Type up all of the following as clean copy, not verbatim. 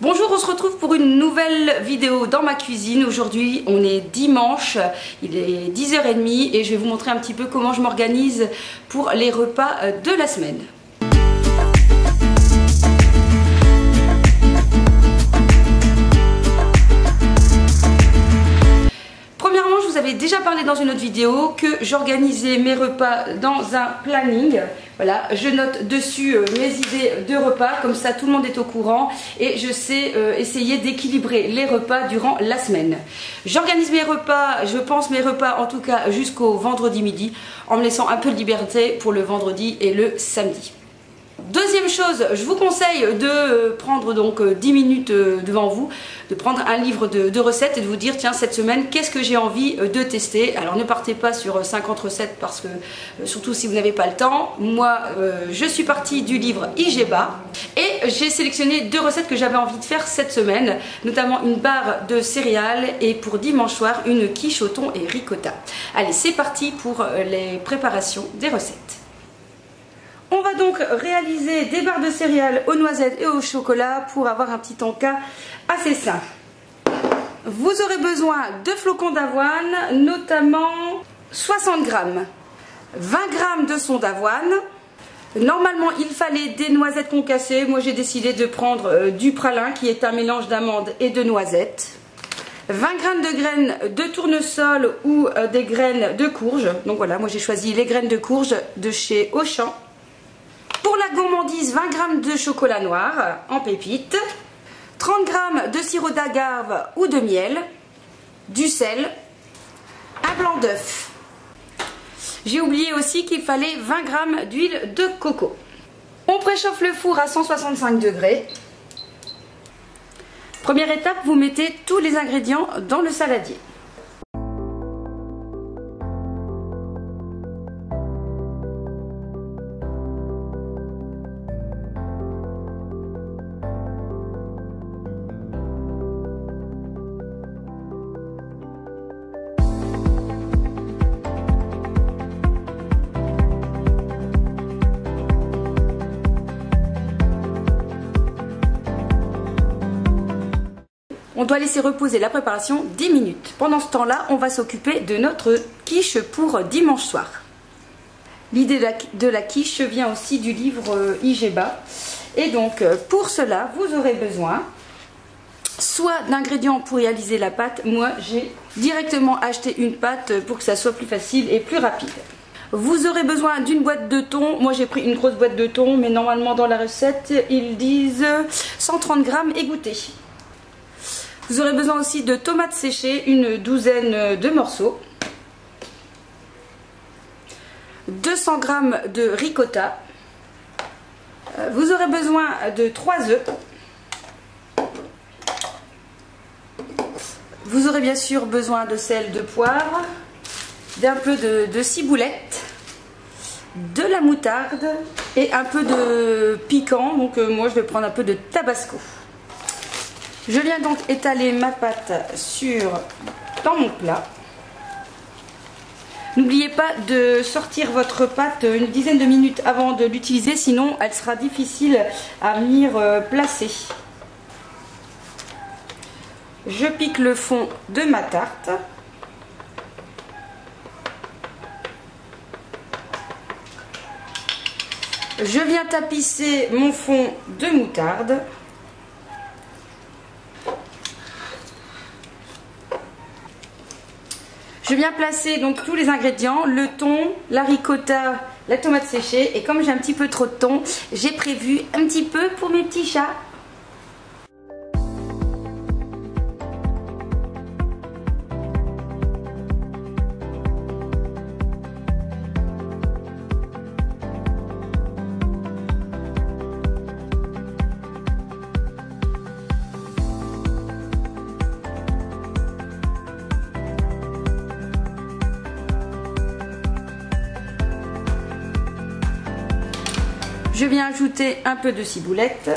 Bonjour, on se retrouve pour une nouvelle vidéo dans ma cuisine. Aujourd'hui, on est dimanche, il est 10h30 et je vais vous montrer un petit peu comment je m'organise pour les repas de la semaine. Premièrement, je vous avais déjà parlé dans une autre vidéo que j'organisais mes repas dans un planning. Voilà, je note dessus mes idées de repas, comme ça tout le monde est au courant et je sais essayer d'équilibrer les repas durant la semaine. J'organise mes repas, je pense mes repas en tout cas jusqu'au vendredi midi, en me laissant un peu de liberté pour le vendredi et le samedi. Deuxième chose, je vous conseille de prendre donc 10 minutes devant vous, de prendre un livre de recettes et de vous dire tiens cette semaine qu'est-ce que j'ai envie de tester. Alors ne partez pas sur 50 recettes parce que surtout si vous n'avez pas le temps. Moi je suis partie du livre IGEBA et j'ai sélectionné 2 recettes que j'avais envie de faire cette semaine, notamment une barre de céréales et pour dimanche soir une quiche au thon et ricotta. Allez, c'est parti pour les préparations des recettes. On va donc réaliser des barres de céréales aux noisettes et au chocolat pour avoir un petit encas assez sain. Vous aurez besoin de flocons d'avoine, notamment 60 g, 20 g de son d'avoine. Normalement, il fallait des noisettes concassées. Moi, j'ai décidé de prendre du pralin qui est un mélange d'amandes et de noisettes. 20 g de graines de tournesol ou des graines de courge. Donc voilà, moi j'ai choisi les graines de courge de chez Auchan. Pour la gourmandise, 20 g de chocolat noir en pépites, 30 g de sirop d'agave ou de miel, du sel, un blanc d'œuf. J'ai oublié aussi qu'il fallait 20 g d'huile de coco. On préchauffe le four à 165 degrés. Première étape, vous mettez tous les ingrédients dans le saladier. On doit laisser reposer la préparation 10 minutes. Pendant ce temps-là, on va s'occuper de notre quiche pour dimanche soir. L'idée de la quiche vient aussi du livre IGEBA. Et donc, pour cela, vous aurez besoin soit d'ingrédients pour réaliser la pâte. Moi, j'ai directement acheté une pâte pour que ça soit plus facile et plus rapide. Vous aurez besoin d'une boîte de thon. Moi, j'ai pris une grosse boîte de thon, mais normalement, dans la recette, ils disent 130 g égouttées. Vous aurez besoin aussi de tomates séchées, une douzaine de morceaux, 200 g de ricotta, vous aurez besoin de 3 œufs, vous aurez bien sûr besoin de sel, de poivre, d'un peu de ciboulette, de la moutarde et un peu de piquant, donc moi je vais prendre un peu de tabasco. Je viens donc étaler ma pâte dans mon plat. N'oubliez pas de sortir votre pâte une dizaine de minutes avant de l'utiliser, sinon elle sera difficile à venir placer. Je pique le fond de ma tarte. Je viens tapisser mon fond de moutarde. Je viens placer donc tous les ingrédients, le thon, la ricotta, la tomate séchée et comme j'ai un petit peu trop de thon, j'ai prévu un petit peu pour mes petits chats. Je viens ajouter un peu de ciboulette.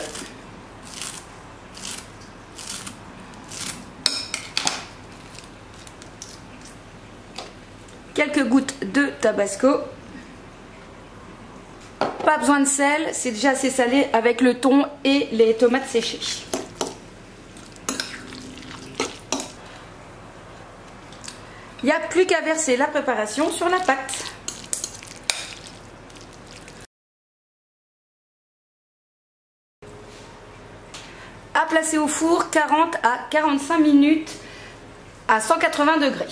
Quelques gouttes de tabasco. Pas besoin de sel, c'est déjà assez salé avec le thon et les tomates séchées. Il n'y a plus qu'à verser la préparation sur la pâte. À placer au four 40 à 45 minutes à 180 degrés.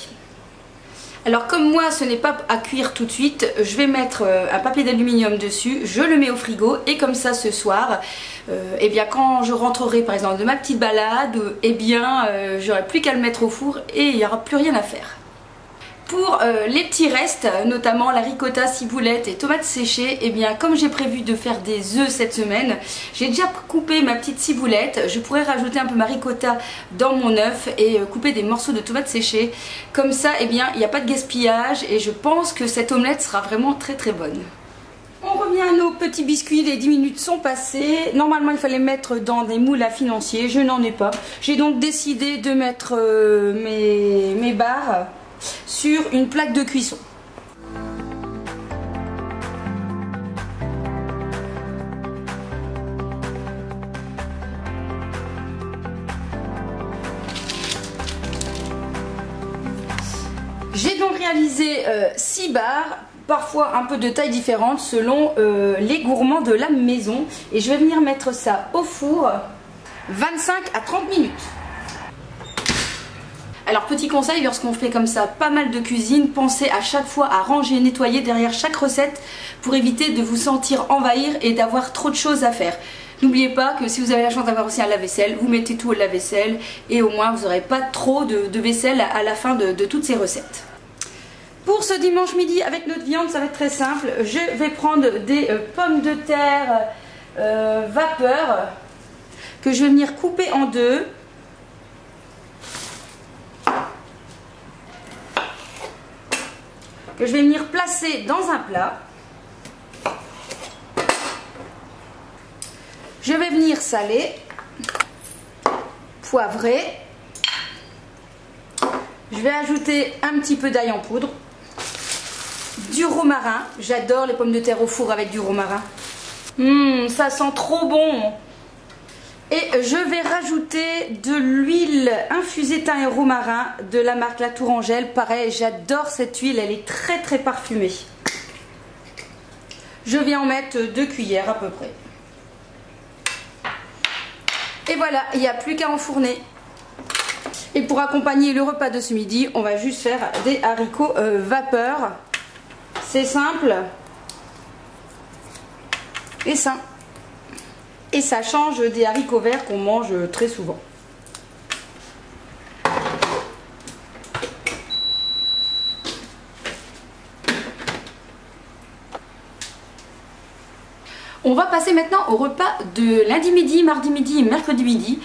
Alors comme moi ce n'est pas à cuire tout de suite, je vais mettre un papier d'aluminium dessus, je le mets au frigo et comme ça ce soir, eh bien quand je rentrerai par exemple de ma petite balade, eh bien j'aurai plus qu'à le mettre au four et il n'y aura plus rien à faire. Pour les petits restes, notamment la ricotta, ciboulette et tomates séchées, eh bien comme j'ai prévu de faire des œufs cette semaine, j'ai déjà coupé ma petite ciboulette. Je pourrais rajouter un peu ma ricotta dans mon œuf et couper des morceaux de tomates séchées. Comme ça, eh bien il n'y a pas de gaspillage et je pense que cette omelette sera vraiment très très bonne. On revient à nos petits biscuits, les 10 minutes sont passées. Normalement il fallait mettre dans des moules à financier, je n'en ai pas. J'ai donc décidé de mettre mes barres sur une plaque de cuisson. J'ai donc réalisé 6 barres, parfois un peu de taille différente selon les gourmands de la maison. Et je vais venir mettre ça au four 25 à 30 minutes. Alors petit conseil, lorsqu'on fait comme ça pas mal de cuisine, pensez à chaque fois à ranger, nettoyer derrière chaque recette pour éviter de vous sentir envahir et d'avoir trop de choses à faire. N'oubliez pas que si vous avez la chance d'avoir aussi un lave-vaisselle, vous mettez tout au lave-vaisselle et au moins vous n'aurez pas trop de vaisselle à la fin de toutes ces recettes. Pour ce dimanche midi avec notre viande, ça va être très simple. Je vais prendre des pommes de terre vapeur que je vais venir couper en deux. Que je vais venir placer dans un plat. Je vais venir saler, poivrer. Je vais ajouter un petit peu d'ail en poudre, du romarin. J'adore les pommes de terre au four avec du romarin. Ça sent trop bon. Et je vais rajouter de l'huile infusée thym et romarin de la marque La Tourangelle. Pareil, j'adore cette huile, elle est très très parfumée. Je vais en mettre 2 cuillères à peu près. Et voilà, il n'y a plus qu'à enfourner. Et pour accompagner le repas de ce midi, on va juste faire des haricots vapeur. C'est simple et sain. Et ça change des haricots verts qu'on mange très souvent. On va passer maintenant au repas de lundi midi, mardi midi et mercredi midi.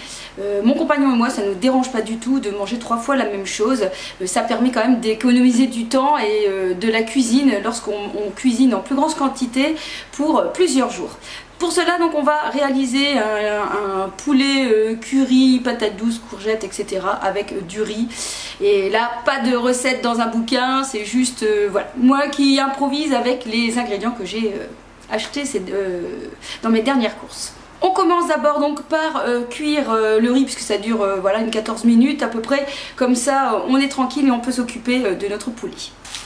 Mon compagnon et moi, ça ne nous dérange pas du tout de manger 3 fois la même chose. Ça permet quand même d'économiser du temps et de la cuisine lorsqu'on cuisine en plus grosse quantité pour plusieurs jours. Pour cela, donc, on va réaliser un poulet curry, patates douces, courgettes, etc. avec du riz. Et là, pas de recette dans un bouquin, c'est juste voilà, moi qui improvise avec les ingrédients que j'ai achetés dans mes dernières courses. On commence d'abord donc par cuire le riz puisque ça dure voilà, une 14 minutes à peu près. Comme ça, on est tranquille et on peut s'occuper de notre poulet.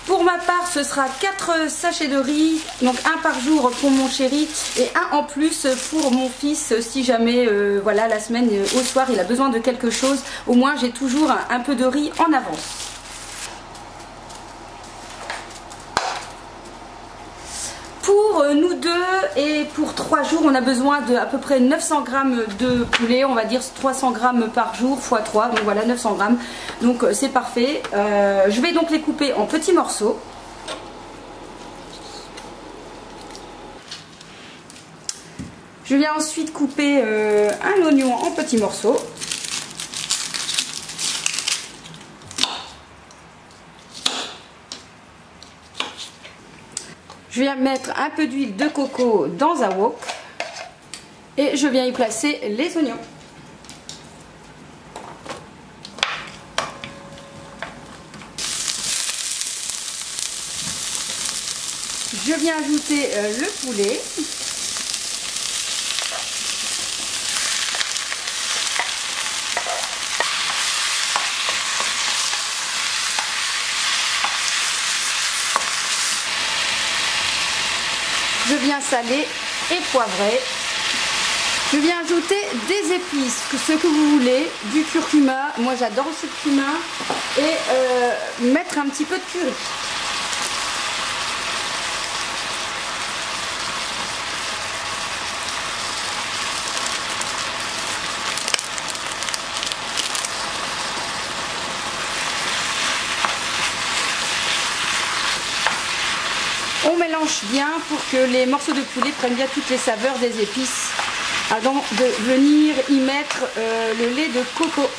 Pour ma part, ce sera 4 sachets de riz, donc 1 par jour pour mon chéri et 1 en plus pour mon fils si jamais voilà, la semaine au soir il a besoin de quelque chose. Au moins j'ai toujours un peu de riz en avance. Pour nous deux et pour 3 jours, on a besoin de à peu près 900 g de poulet, on va dire 300 g par jour x 3, donc voilà 900 g. Donc c'est parfait. Je vais donc les couper en petits morceaux. Je viens ensuite couper un oignon en petits morceaux. Je viens mettre un peu d'huile de coco dans un wok et je viens y placer les oignons. Je viens ajouter le poulet. bien salé et poivré. Je viens ajouter des épices, ce que vous voulez, du curcuma, moi j'adore aussi le cumin, et mettre un petit peu de curry. On mélange bien pour que les morceaux de poulet prennent bien toutes les saveurs des épices avant de venir y mettre le lait de coco.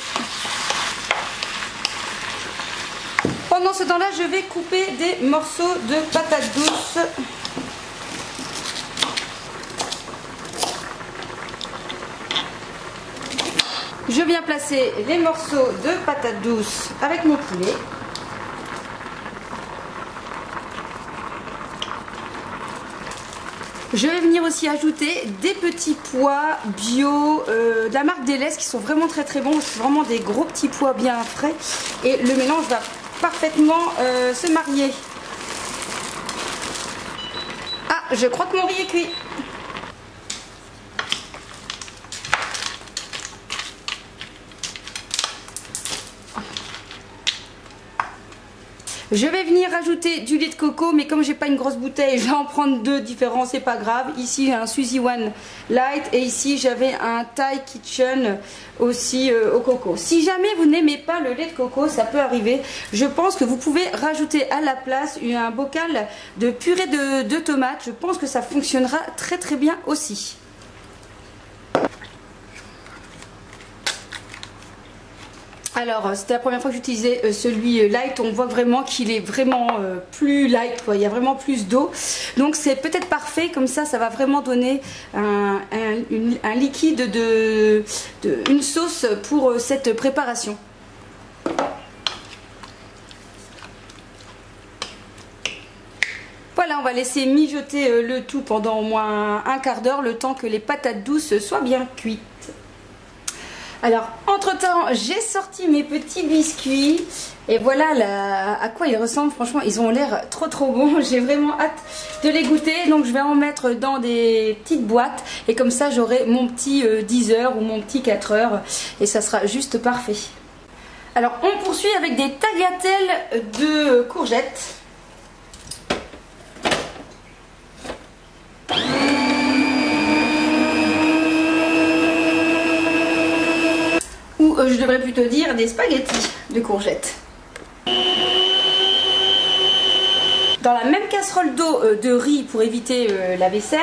Pendant ce temps-là, je vais couper des morceaux de patates douces. Je viens placer les morceaux de patates douces avec mon poulet. Je vais venir aussi ajouter des petits pois bio de la marque Deleuze qui sont vraiment très très bons. C'est vraiment des gros petits pois bien frais et le mélange va parfaitement se marier. Ah, je crois que mon riz est cuit. Je vais venir rajouter du lait de coco, mais comme j'ai pas une grosse bouteille, je vais en prendre deux différents, c'est pas grave. Ici j'ai un Suzy One Light et ici j'avais un Thai Kitchen aussi au coco. Si jamais vous n'aimez pas le lait de coco, ça peut arriver. Je pense que vous pouvez rajouter à la place un bocal de purée de tomates. Je pense que ça fonctionnera très très bien aussi. Alors c'était la première fois que j'utilisais celui light, on voit vraiment qu'il est vraiment plus light, quoi. Il y a vraiment plus d'eau, donc c'est peut-être parfait, comme ça va vraiment donner un liquide une sauce pour cette préparation. Voilà, on va laisser mijoter le tout pendant au moins un quart d'heure, le temps que les patates douces soient bien cuites. Alors, entre temps, j'ai sorti mes petits biscuits et voilà à quoi ils ressemblent. Franchement, ils ont l'air trop trop bons. J'ai vraiment hâte de les goûter. Donc, je vais en mettre dans des petites boîtes et comme ça, j'aurai mon petit 10 heures ou mon petit 4 heures et ça sera juste parfait. Alors, on poursuit avec des tagliatelles de courgettes. Je devrais plutôt dire des spaghettis de courgettes. Dans la même casserole d'eau de riz pour éviter la vaisselle,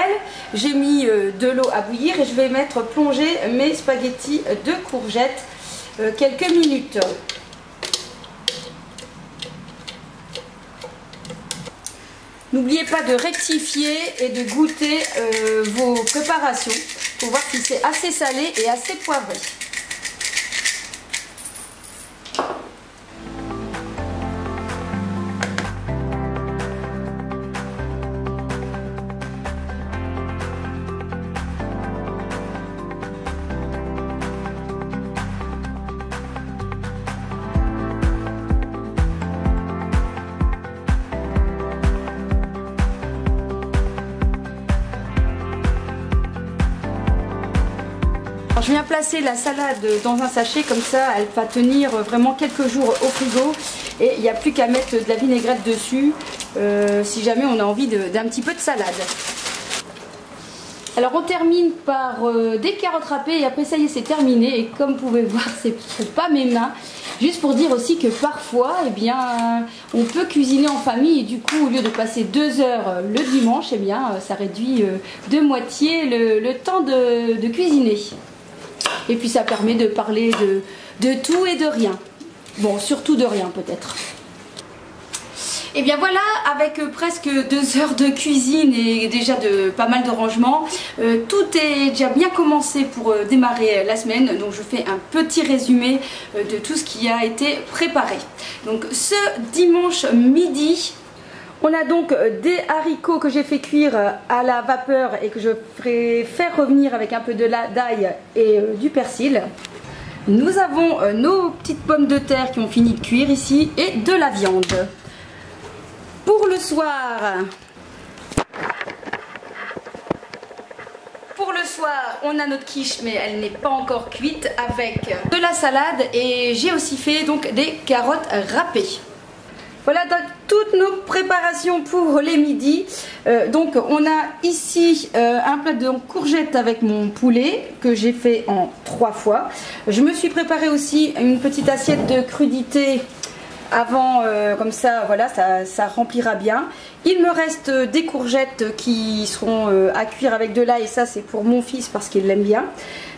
j'ai mis de l'eau à bouillir et je vais mettre plonger mes spaghettis de courgettes quelques minutes. N'oubliez pas de rectifier et de goûter vos préparations pour voir si c'est assez salé et assez poivré. Je viens placer la salade dans un sachet, comme ça elle va tenir vraiment quelques jours au frigo et il n'y a plus qu'à mettre de la vinaigrette dessus si jamais on a envie d'un petit peu de salade. Alors on termine par des carottes râpées et après ça y est, c'est terminé. Et comme vous pouvez voir, c'est pas mes mains. Juste pour dire aussi que parfois, eh bien, on peut cuisiner en famille et du coup, au lieu de passer 2 heures le dimanche, eh bien, ça réduit de moitié le temps de cuisiner. Et puis ça permet de parler de tout et de rien. Bon, surtout de rien peut-être. Et bien voilà, avec presque 2 heures de cuisine et déjà de pas mal de rangements, tout est déjà bien commencé pour démarrer la semaine. Donc je fais un petit résumé de tout ce qui a été préparé. Donc ce dimanche midi, on a donc des haricots que j'ai fait cuire à la vapeur et que je ferai faire revenir avec un peu d'ail et du persil. Nous avons nos petites pommes de terre qui ont fini de cuire ici et de la viande. Pour le soir, soir, on a notre quiche, mais elle n'est pas encore cuite, avec de la salade et j'ai aussi fait donc des carottes râpées. Voilà donc toutes nos préparations pour les midis. Donc on a ici un plat de courgettes avec mon poulet que j'ai fait en 3 fois. Je me suis préparé aussi une petite assiette de crudités avant, comme ça voilà, ça remplira bien. Il me reste des courgettes qui seront à cuire avec de l'ail, et ça c'est pour mon fils parce qu'il l'aime bien.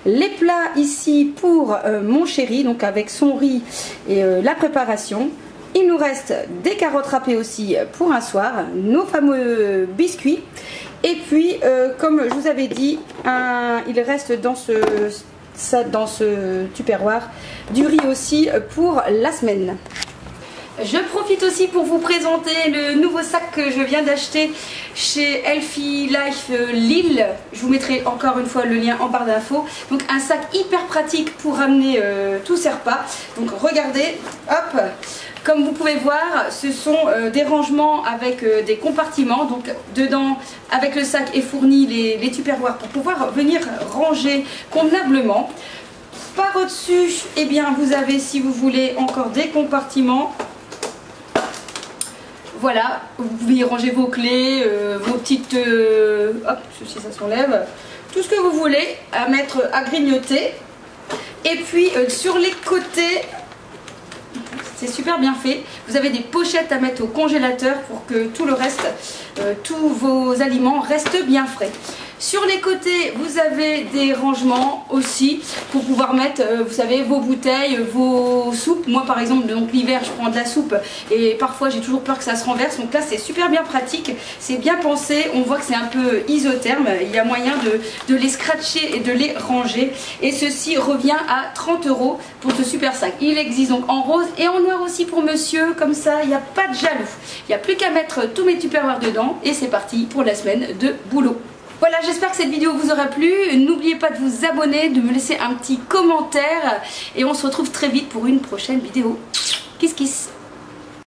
Les plats ici pour mon chéri, donc avec son riz et la préparation. Il nous reste des carottes râpées aussi pour un soir, nos fameux biscuits. Et puis, comme je vous avais dit, il reste dans ce tupperware du riz aussi pour la semaine. Je profite aussi pour vous présenter le nouveau sac que je viens d'acheter chez Healthy Life Lille. Je vous mettrai encore une fois le lien en barre d'infos. Donc un sac hyper pratique pour ramener tous ces repas. Donc regardez, hop, comme vous pouvez voir, ce sont des rangements avec des compartiments. Donc dedans, avec le sac est fourni les tupperwares pour pouvoir venir ranger convenablement. Par au-dessus, eh bien, vous avez, si vous voulez, encore des compartiments. Voilà, vous pouvez y ranger vos clés, vos petites... hop, ceci ça s'enlève. Tout ce que vous voulez à mettre à grignoter. Et puis sur les côtés, c'est super bien fait. Vous avez des pochettes à mettre au congélateur pour que tout le reste, tous vos aliments restent bien frais. Sur les côtés, vous avez des rangements aussi pour pouvoir mettre, vous savez, vos bouteilles, vos soupes. Moi, par exemple, donc l'hiver, je prends de la soupe et parfois, j'ai toujours peur que ça se renverse. Donc là, c'est super bien pratique. C'est bien pensé. On voit que c'est un peu isotherme. Il y a moyen de les scratcher et de les ranger. Et ceci revient à 30 € pour ce super sac. Il existe donc en rose et en noir aussi pour monsieur. Comme ça, il n'y a pas de jaloux. Il n'y a plus qu'à mettre tous mes tupperwares dedans. Et c'est parti pour la semaine de boulot. Voilà, j'espère que cette vidéo vous aura plu. N'oubliez pas de vous abonner, de me laisser un petit commentaire. Et on se retrouve très vite pour une prochaine vidéo. Kiss kiss.